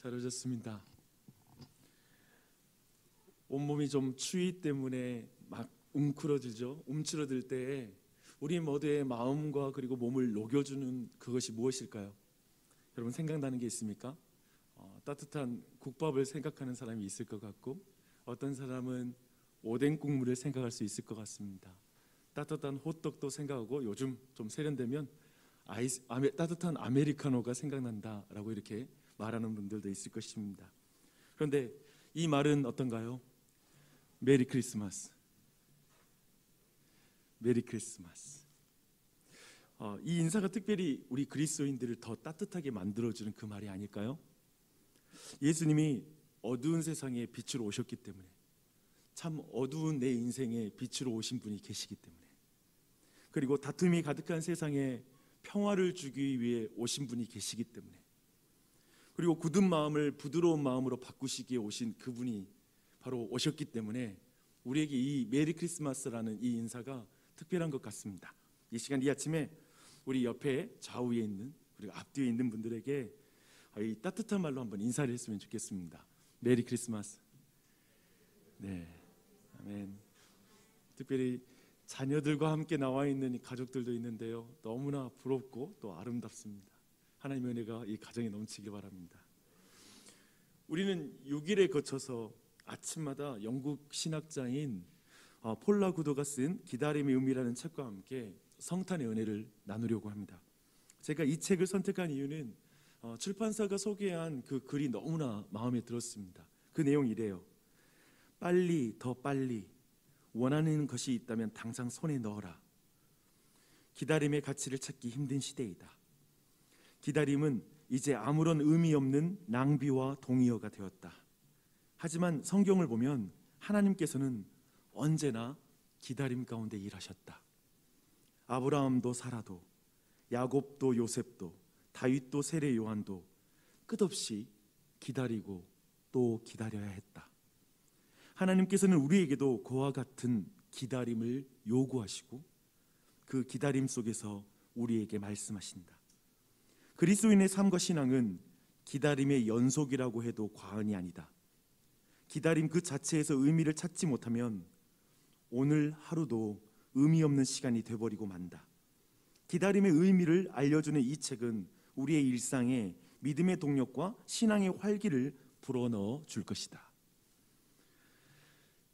잘 오셨습니다. 온몸이 좀 추위 때문에 막 움츠러들 때에 우리 모두의 마음과 그리고 몸을 녹여주는 그것이 무엇일까요? 여러분 생각나는 게 있습니까? 따뜻한 국밥을 생각하는 사람이 있을 것 같고, 어떤 사람은 오뎅 국물을 생각할 수 있을 것 같습니다. 따뜻한 호떡도 생각하고, 요즘 좀 세련되면 따뜻한 아메리카노가 생각난다라고 이렇게 말하는 분들도 있을 것입니다. 그런데 이 말은 어떤가요? 메리 크리스마스. 메리 크리스마스. 이 인사가 특별히 우리 그리스도인들을 더 따뜻하게 만들어주는 그 말이 아닐까요? 예수님이 어두운 세상에 빛으로 오셨기 때문에, 참 어두운 내 인생에 빛으로 오신 분이 계시기 때문에, 그리고 다툼이 가득한 세상에 평화를 주기 위해 오신 분이 계시기 때문에, 그리고 굳은 마음을 부드러운 마음으로 바꾸시기에 오신 그분이 바로 오셨기 때문에 우리에게 이 메리 크리스마스라는 이 인사가 특별한 것 같습니다. 이 시간, 이 아침에 우리 옆에 좌우에 있는, 그리고 앞뒤에 있는 분들에게 이 따뜻한 말로 한번 인사를 했으면 좋겠습니다. 메리 크리스마스. 네, 아멘. 특별히 자녀들과 함께 나와 있는 이 가족들도 있는데요, 너무나 부럽고 또 아름답습니다. 하나님의 은혜가 이 가정에 넘치길 바랍니다. 우리는 6일에 거쳐서 아침마다 영국 신학자인 폴라 구도가 쓴 기다림의 의미라는 책과 함께 성탄의 은혜를 나누려고 합니다. 제가 이 책을 선택한 이유는 출판사가 소개한 그 글이 너무나 마음에 들었습니다. 그 내용이 이래요. 빨리, 더 빨리, 원하는 것이 있다면 당장 손에 넣어라. 기다림의 가치를 찾기 힘든 시대이다. 기다림은 이제 아무런 의미 없는 낭비와 동의어가 되었다. 하지만 성경을 보면 하나님께서는 언제나 기다림 가운데 일하셨다. 아브라함도 사라도, 야곱도 요셉도, 다윗도 세례 요한도 끝없이 기다리고 또 기다려야 했다. 하나님께서는 우리에게도 그와 같은 기다림을 요구하시고, 그 기다림 속에서 우리에게 말씀하신다. 그리스도인의 삶과 신앙은 기다림의 연속이라고 해도 과언이 아니다. 기다림 그 자체에서 의미를 찾지 못하면 오늘 하루도 의미 없는 시간이 되어버리고 만다. 기다림의 의미를 알려주는 이 책은 우리의 일상에 믿음의 동력과 신앙의 활기를 불어넣어 줄 것이다.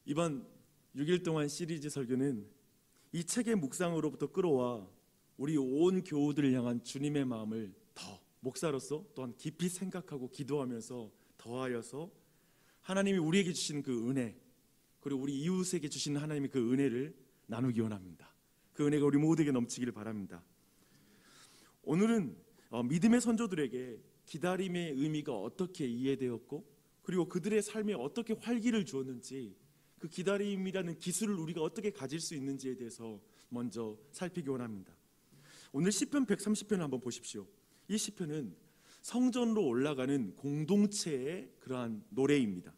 이번 6일 동안 시리즈 설교는 이 책의 묵상으로부터 끌어와 우리 온 교우들을 향한 주님의 마음을 더 목사로서 또한 깊이 생각하고 기도하면서 더하여서 하나님이 우리에게 주시는 그 은혜, 그리고 우리 이웃에게 주시는 하나님의 그 은혜를 나누기 원합니다. 그 은혜가 우리 모두에게 넘치기를 바랍니다. 오늘은 믿음의 선조들에게 기다림의 의미가 어떻게 이해되었고, 그리고 그들의 삶에 어떻게 활기를 주었는지, 그 기다림이라는 기술을 우리가 어떻게 가질 수 있는지에 대해서 먼저 살피기 원합니다. 오늘 시편 130편을 한번 보십시오. 이 시편은 성전으로 올라가는 공동체의 그러한 노래입니다.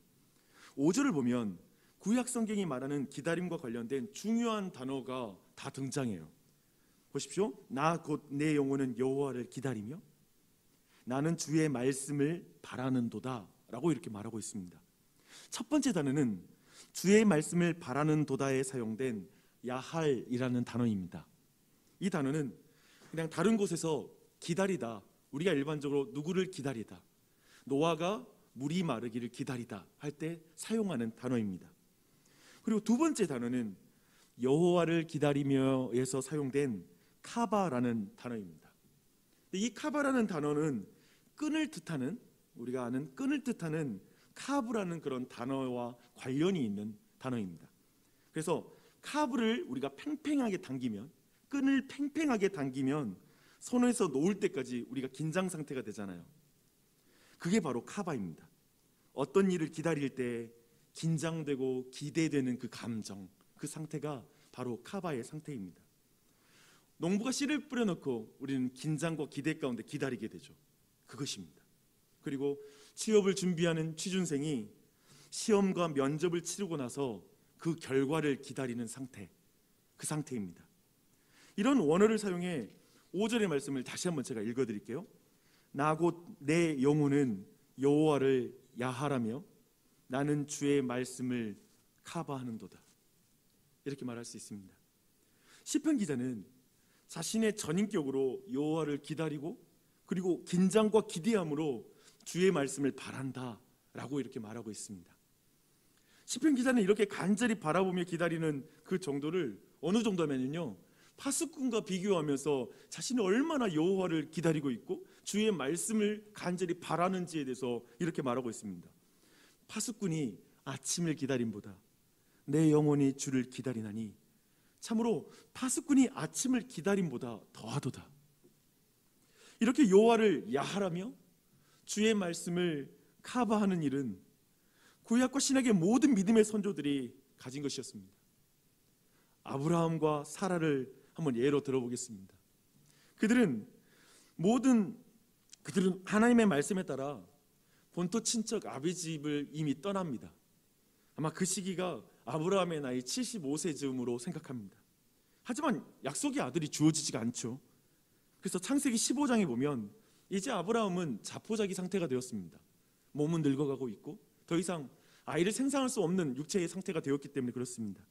5절을 보면 구약 성경이 말하는 기다림과 관련된 중요한 단어가 다 등장해요. 보십시오. 나 곧 내 영혼은 여호와를 기다리며 나는 주의 말씀을 바라는도다 라고 이렇게 말하고 있습니다. 첫 번째 단어는 주의 말씀을 바라는도다에 사용된 야할이라는 단어입니다. 이 단어는 그냥 다른 곳에서 기다리다, 우리가 일반적으로 누구를 기다리다, 노아가 물이 마르기를 기다리다 할 때 사용하는 단어입니다. 그리고 두 번째 단어는 여호와를 기다리며에서 사용된 카바라는 단어입니다. 이 카바라는 단어는 끈을 뜻하는, 우리가 아는 끈을 뜻하는 카브라는 그런 단어와 관련이 있는 단어입니다. 그래서 카브를 우리가 팽팽하게 당기면, 끈을 팽팽하게 당기면 손에서 놓을 때까지 우리가 긴장 상태가 되잖아요. 그게 바로 카바입니다. 어떤 일을 기다릴 때 긴장되고 기대되는 그 감정, 그 상태가 바로 카바의 상태입니다. 농부가 씨를 뿌려놓고 우리는 긴장과 기대 가운데 기다리게 되죠. 그것입니다. 그리고 취업을 준비하는 취준생이 시험과 면접을 치르고 나서 그 결과를 기다리는 상태, 그 상태입니다. 이런 원어를 사용해 5절의 말씀을 다시 한번 제가 읽어드릴게요. 나 곧 내 영혼은 여호와를 야하라며 나는 주의 말씀을 카바하는도다. 이렇게 말할 수 있습니다. 시편 기자는 자신의 전인격으로 여호와를 기다리고 그리고 긴장과 기대함으로 주의 말씀을 바란다라고 이렇게 말하고 있습니다. 시편 기자는 이렇게 간절히 바라보며 기다리는 그 정도를 어느 정도면요, 파수꾼과 비교하면서 자신이 얼마나 여호와를 기다리고 있고 주의 말씀을 간절히 바라는지에 대해서 이렇게 말하고 있습니다. 파수꾼이 아침을 기다림보다 내 영혼이 주를 기다리나니 참으로 파수꾼이 아침을 기다림보다 더하도다. 이렇게 여호와를 야하라며 주의 말씀을 카바하는 일은 구약과 신약의 모든 믿음의 선조들이 가진 것이었습니다. 아브라함과 사라를 한번 예로 들어보겠습니다. 그들은 하나님의 말씀에 따라 본토 친척 아비 집을 이미 떠납니다. 아마 그 시기가 아브라함의 나이 75세 즈음으로 생각합니다. 하지만 약속의 아들이 주어지지가 않죠. 그래서 창세기 15장에 보면 이제 아브라함은 자포자기 상태가 되었습니다. 몸은 늙어가고 있고 더 이상 아이를 생산할 수 없는 육체의 상태가 되었기 때문에 그렇습니다.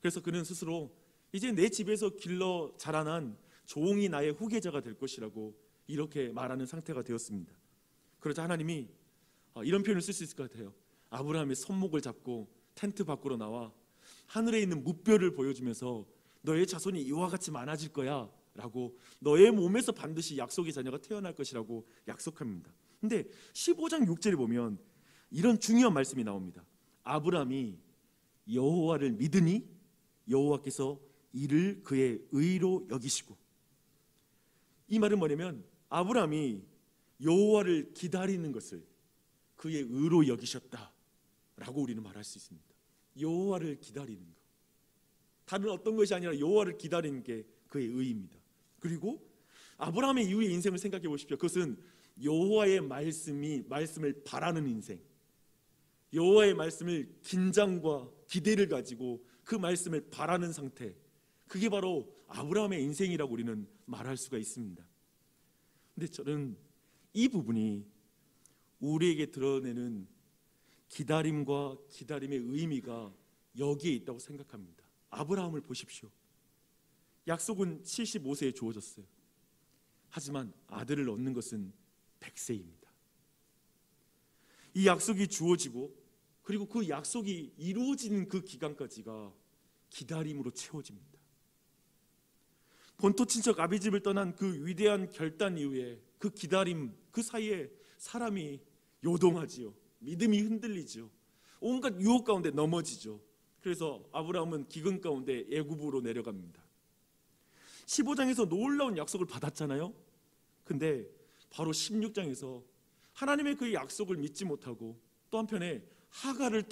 그래서 그는 스스로 이제 내 집에서 길러 자라난 종이 나의 후계자가 될 것이라고 이렇게 말하는 상태가 되었습니다. 그러자 하나님이 이런 표현을 쓸 수 있을 것 같아요. 아브라함의 손목을 잡고 텐트 밖으로 나와 하늘에 있는 무뼈를 보여주면서 너의 자손이 이와 같이 많아질 거야 라고, 너의 몸에서 반드시 약속의 자녀가 태어날 것이라고 약속합니다. 근데 15장 6절에 보면 이런 중요한 말씀이 나옵니다. 아브라함이 여호와를 믿으니 여호와께서 이를 그의 의로 여기시고. 이 말은 뭐냐면 아브라함이 여호와를 기다리는 것을 그의 의로 여기셨다라고 우리는 말할 수 있습니다. 여호와를 기다리는 것, 다른 어떤 것이 아니라 여호와를 기다리는 게 그의 의입니다. 그리고 아브라함의 이후의 인생을 생각해 보십시오. 그것은 여호와의 말씀을 바라는 인생, 여호와의 말씀을 긴장과 기대를 가지고 그 말씀을 바라는 상태, 그게 바로 아브라함의 인생이라고 우리는 말할 수가 있습니다. 근데 저는 이 부분이 우리에게 드러내는 기다림과 기다림의 의미가 여기에 있다고 생각합니다. 아브라함을 보십시오. 약속은 75세에 주어졌어요. 하지만 아들을 얻는 것은 100세입니다. 이 약속이 주어지고 그리고 그 약속이 이루어지는 그 기간까지가 기다림으로 채워집니다. 본토 친척 아비 집을 떠난 그 위대한 결단 이후에 그 기다림, 그 사이에 사람이 요동하지요. 믿음이 흔들리죠. 온갖 유혹 가운데 넘어지죠. 그래서 아브라함은 기근 가운데 애굽으로 내려갑니다. 15장에서 놀라운 약속을 받았잖아요. 근데 바로 16장에서 하나님의 그 약속을 믿지 못하고 또 한편에 하갈을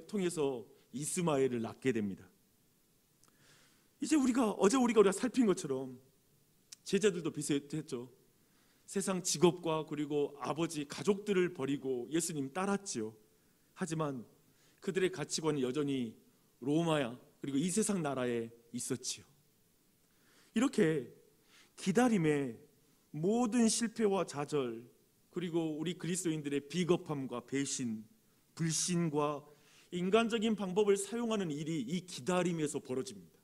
통해서 이스마엘을 낳게 됩니다. 이제 어제 우리가 살핀 것처럼 제자들도 비슷했죠. 세상 직업과 그리고 아버지 가족들을 버리고 예수님 따랐지요. 하지만 그들의 가치관이 여전히 로마야 그리고 이 세상 나라에 있었지요. 이렇게 기다림의 모든 실패와 좌절, 그리고 우리 그리스도인들의 비겁함과 배신, 불신과 인간적인 방법을 사용하는 일이 이 기다림에서 벌어집니다.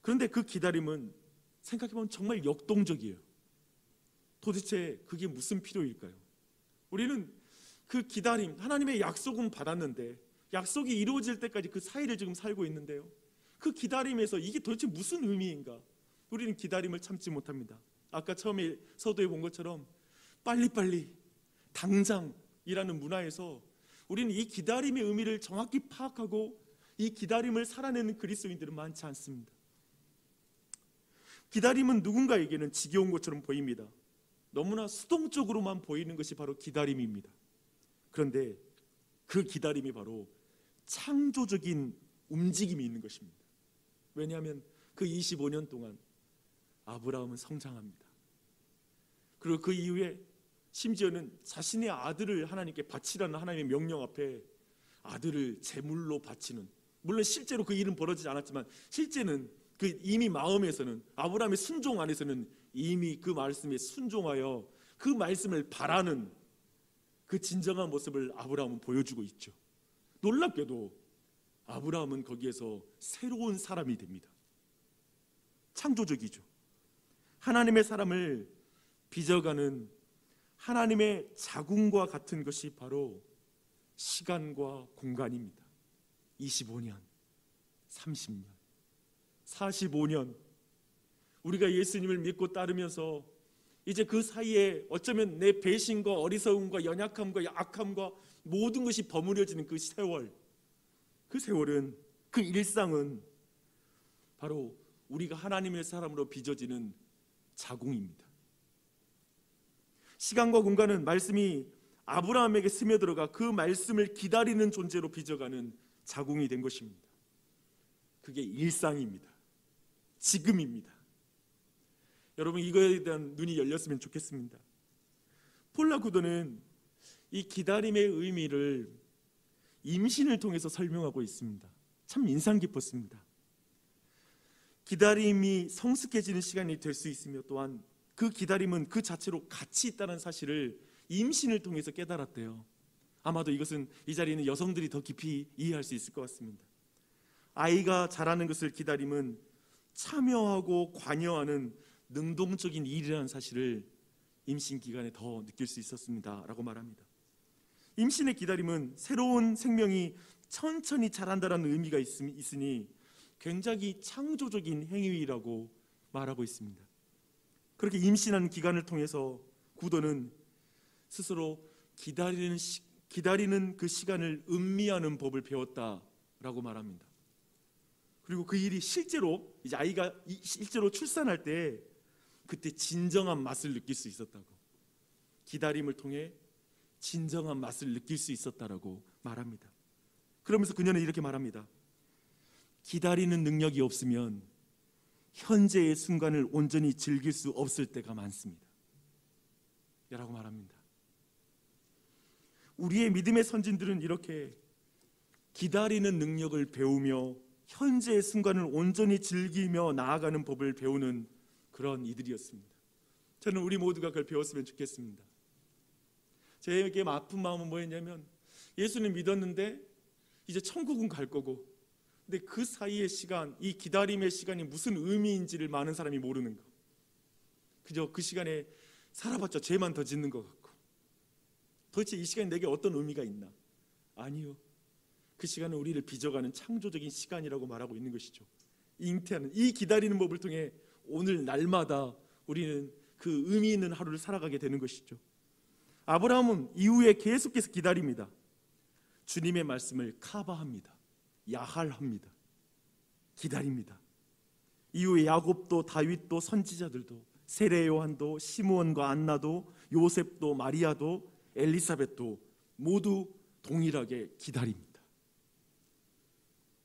그런데 그 기다림은 생각해보면 정말 역동적이에요. 도대체 그게 무슨 필요일까요? 우리는 그 기다림, 하나님의 약속은 받았는데 약속이 이루어질 때까지 그 사이를 지금 살고 있는데요, 그 기다림에서 이게 도대체 무슨 의미인가? 우리는 기다림을 참지 못합니다. 아까 처음에 서두에 본 것처럼 빨리빨리 당장이라는 문화에서 우리는 이 기다림의 의미를 정확히 파악하고 이 기다림을 살아내는 그리스도인들은 많지 않습니다. 기다림은 누군가에게는 지겨운 것처럼 보입니다. 너무나 수동적으로만 보이는 것이 바로 기다림입니다. 그런데 그 기다림이 바로 창조적인 움직임이 있는 것입니다. 왜냐하면 그 25년 동안 아브라함은 성장합니다. 그리고 그 이후에 심지어는 자신의 아들을 하나님께 바치라는 하나님의 명령 앞에 아들을 제물로 바치는, 물론 실제로 그 일은 벌어지지 않았지만 실제는 그 이미 마음에서는, 아브라함의 순종 안에서는 이미 그 말씀에 순종하여 그 말씀을 바라는 그 진정한 모습을 아브라함은 보여주고 있죠. 놀랍게도 아브라함은 거기에서 새로운 사람이 됩니다. 창조적이죠. 하나님의 사람을 빚어가는 하나님의 자궁과 같은 것이 바로 시간과 공간입니다. 25년, 30년, 45년 우리가 예수님을 믿고 따르면서 이제 그 사이에 어쩌면 내 배신과 어리석음과 연약함과 악함과 모든 것이 버무려지는 그 세월, 그 세월은, 그 일상은 바로 우리가 하나님의 사람으로 빚어지는 자궁입니다. 시간과 공간은 말씀이 아브라함에게 스며들어가 그 말씀을 기다리는 존재로 빚어가는 자궁이 된 것입니다. 그게 일상입니다. 지금입니다. 여러분, 이거에 대한 눈이 열렸으면 좋겠습니다. 폴라 구도는 이 기다림의 의미를 임신을 통해서 설명하고 있습니다. 참 인상 깊었습니다. 기다림이 성숙해지는 시간이 될 수 있으며 또한 그 기다림은 그 자체로 가치 있다는 사실을 임신을 통해서 깨달았대요. 아마도 이것은 이 자리에 있는 여성들이 더 깊이 이해할 수 있을 것 같습니다. 아이가 자라는 것을 기다림은 참여하고 관여하는 능동적인 일이라는 사실을 임신 기간에 더 느낄 수 있었습니다 라고 말합니다. 임신의 기다림은 새로운 생명이 천천히 자란다는 의미가 있으니 굉장히 창조적인 행위라고 말하고 있습니다. 그렇게 임신하는 기간을 통해서 구도는 스스로 기다리는 그 시간을 음미하는 법을 배웠다라고 말합니다. 그리고 그 일이 실제로 이제 아이가 실제로 출산할 때 그때 진정한 맛을 느낄 수 있었다고, 기다림을 통해 진정한 맛을 느낄 수 있었다라고 말합니다. 그러면서 그녀는 이렇게 말합니다. 기다리는 능력이 없으면 현재의 순간을 온전히 즐길 수 없을 때가 많습니다 라고 말합니다. 우리의 믿음의 선진들은 이렇게 기다리는 능력을 배우며 현재의 순간을 온전히 즐기며 나아가는 법을 배우는 그런 이들이었습니다. 저는 우리 모두가 그걸 배웠으면 좋겠습니다. 제게 아픈 마음은 뭐였냐면, 예수님 믿었는데 이제 천국은 갈 거고, 근데 그 사이의 시간, 이 기다림의 시간이 무슨 의미인지를 많은 사람이 모르는 거. 그저 그 시간에 살아봤자 죄만 더 짓는 것 같고, 도대체 이 시간이 내게 어떤 의미가 있나? 아니요, 그 시간은 우리를 빚어가는 창조적인 시간이라고 말하고 있는 것이죠. 잉태하는 이 기다리는 법을 통해 오늘 날마다 우리는 그 의미 있는 하루를 살아가게 되는 것이죠. 아브라함은 이후에 계속해서 기다립니다. 주님의 말씀을 카바합니다. 야할합니다. 기다립니다. 이후에 야곱도 다윗도 선지자들도 세례 요한도 시므온과 안나도 요셉도 마리아도 엘리사벳도 모두 동일하게 기다립니다.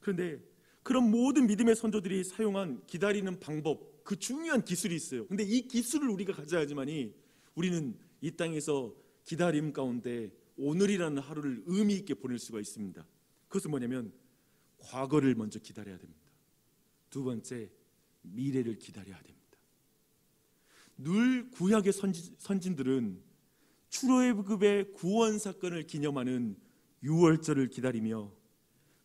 그런데 그런 모든 믿음의 선조들이 사용한 기다리는 방법, 그 중요한 기술이 있어요. 근데 이 기술을 우리가 가져야지만이 우리는 이 땅에서 기다림 가운데 오늘이라는 하루를 의미 있게 보낼 수가 있습니다. 그것은 뭐냐면 과거를 먼저 기다려야 됩니다. 두 번째, 미래를 기다려야 됩니다. 늘 구약의 선진들은 출애굽의 구원 사건을 기념하는 유월절을 기다리며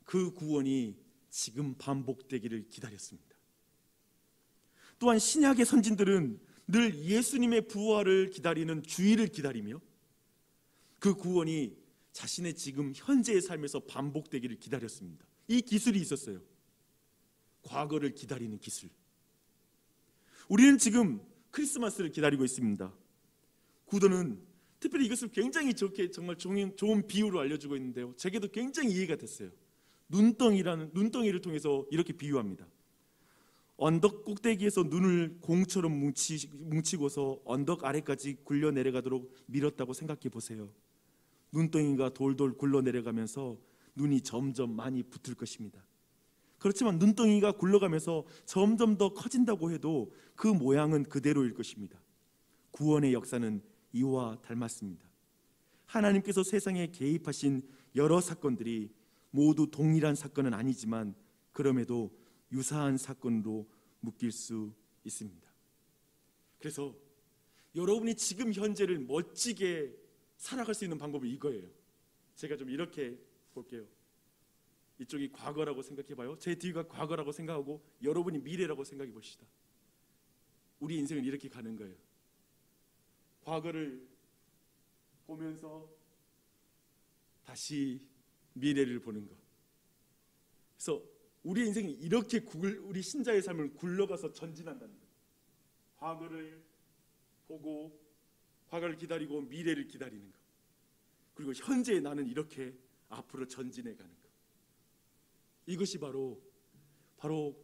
그 구원이 지금 반복되기를 기다렸습니다. 또한 신약의 선진들은 늘 예수님의 부활을 기다리는 주일을 기다리며 그 구원이 자신의 지금 현재의 삶에서 반복되기를 기다렸습니다. 이 기술이 있었어요. 과거를 기다리는 기술. 우리는 지금 크리스마스를 기다리고 있습니다. 구도는 특별히 이것을 굉장히 좋게, 정말 좋은 비유로 알려주고 있는데요, 제게도 굉장히 이해가 됐어요. 눈덩이를 통해서 이렇게 비유합니다. 언덕 꼭대기에서 눈을 공처럼 뭉치고서 언덕 아래까지 굴려 내려가도록 밀었다고 생각해 보세요. 눈덩이가 돌돌 굴러 내려가면서 눈이 점점 많이 붙을 것입니다. 그렇지만 눈덩이가 굴러가면서 점점 더 커진다고 해도 그 모양은 그대로일 것입니다. 구원의 역사는 이와 닮았습니다. 하나님께서 세상에 개입하신 여러 사건들이 모두 동일한 사건은 아니지만 그럼에도 유사한 사건으로 묶일 수 있습니다. 그래서 여러분이 지금 현재를 멋지게 살아갈 수 있는 방법이 이거예요. 제가 좀 이렇게 볼게요. 이쪽이 과거라고 생각해 봐요. 제 뒤가 과거라고 생각하고 여러분이 미래라고 생각해 봅시다. 우리 인생은 이렇게 가는 거예요. 과거를 보면서 다시 미래를 보는 것. 그래서 우리 인생이 이렇게 우리 신자의 삶을 굴러가서 전진한다는 거예요. 과거를 보고 과거를 기다리고 미래를 기다리는 것. 그리고 현재의 나는 이렇게 앞으로 전진해 가는 것. 이것이 바로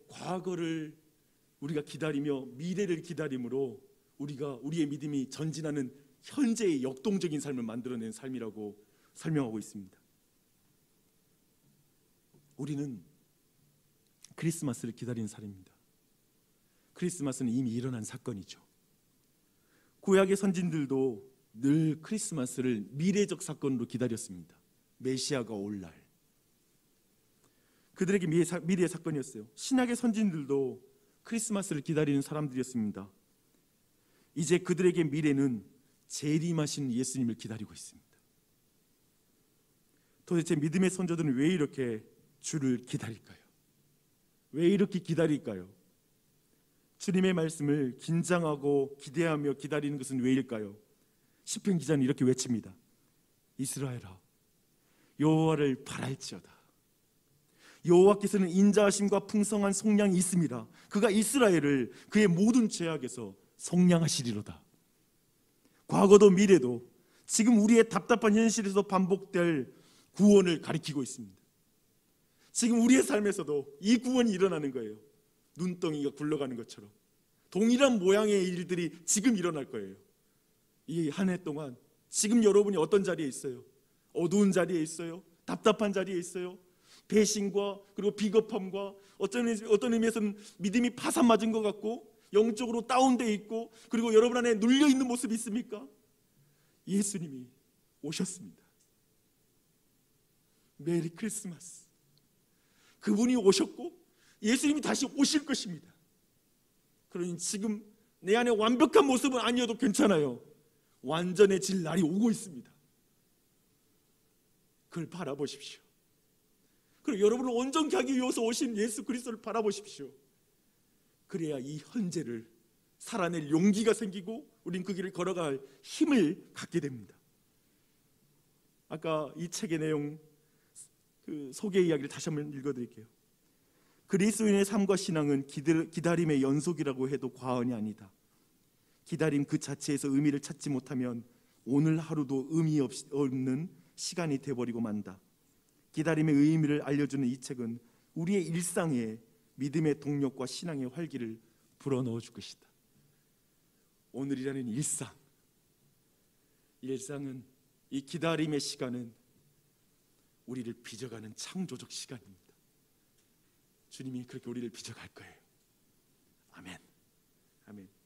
과거를 우리가 기다리며 미래를 기다림으로 우리의 믿음이 전진하는 현재의 역동적인 삶을 만들어내는 삶이라고 설명하고 있습니다. 우리는 크리스마스를 기다리는 사람입니다. 크리스마스는 이미 일어난 사건이죠. 구약의 선진들도 늘 크리스마스를 미래적 사건으로 기다렸습니다. 메시아가 올 날. 그들에게 미래의 사건이었어요. 신약의 선진들도 크리스마스를 기다리는 사람들이었습니다. 이제 그들에게 미래는 재림하신 예수님을 기다리고 있습니다. 도대체 믿음의 선조들은 왜 이렇게 주를 기다릴까요? 왜 이렇게 기다릴까요? 주님의 말씀을 긴장하고 기대하며 기다리는 것은 왜일까요? 시편 기자는 이렇게 외칩니다. 이스라엘아, 여호와를 바랄지어다. 여호와께서는 인자하심과 풍성한 속량이 있습니다. 그가 이스라엘을 그의 모든 죄악에서 속량하시리로다. 과거도 미래도 지금 우리의 답답한 현실에서 반복될 구원을 가리키고 있습니다. 지금 우리의 삶에서도 이 구원이 일어나는 거예요. 눈덩이가 굴러가는 것처럼 동일한 모양의 일들이 지금 일어날 거예요. 이 한 해 동안 지금 여러분이 어떤 자리에 있어요? 어두운 자리에 있어요? 답답한 자리에 있어요? 배신과 그리고 비겁함과 어떤 의미에서는 믿음이 파산 맞은 것 같고 영적으로 다운되어 있고 그리고 여러분 안에 눌려 있는 모습이 있습니까? 예수님이 오셨습니다. 메리 크리스마스. 그분이 오셨고 예수님이 다시 오실 것입니다. 그러니 지금 내 안에 완벽한 모습은 아니어도 괜찮아요. 완전해질 날이 오고 있습니다. 그걸 바라보십시오. 그리고 여러분을 온전케 하기 위해서 오신 예수 그리스도를 바라보십시오. 그래야 이 현재를 살아낼 용기가 생기고 우린 그 길을 걸어갈 힘을 갖게 됩니다. 아까 이 책의 내용 그 소개 이야기를 다시 한번 읽어드릴게요. 그리스도인의 삶과 신앙은 기다림의 연속이라고 해도 과언이 아니다. 기다림 그 자체에서 의미를 찾지 못하면 오늘 하루도 의미 없는 시간이 돼버리고 만다. 기다림의 의미를 알려주는 이 책은 우리의 일상에 믿음의 동력과 신앙의 활기를 불어넣어 줄 것이다. 오늘이라는 일상은 이 기다림의 시간은 우리를 빚어가는 창조적 시간입니다. 주님이 그렇게 우리를 빚어갈 거예요. 아멘. 아멘.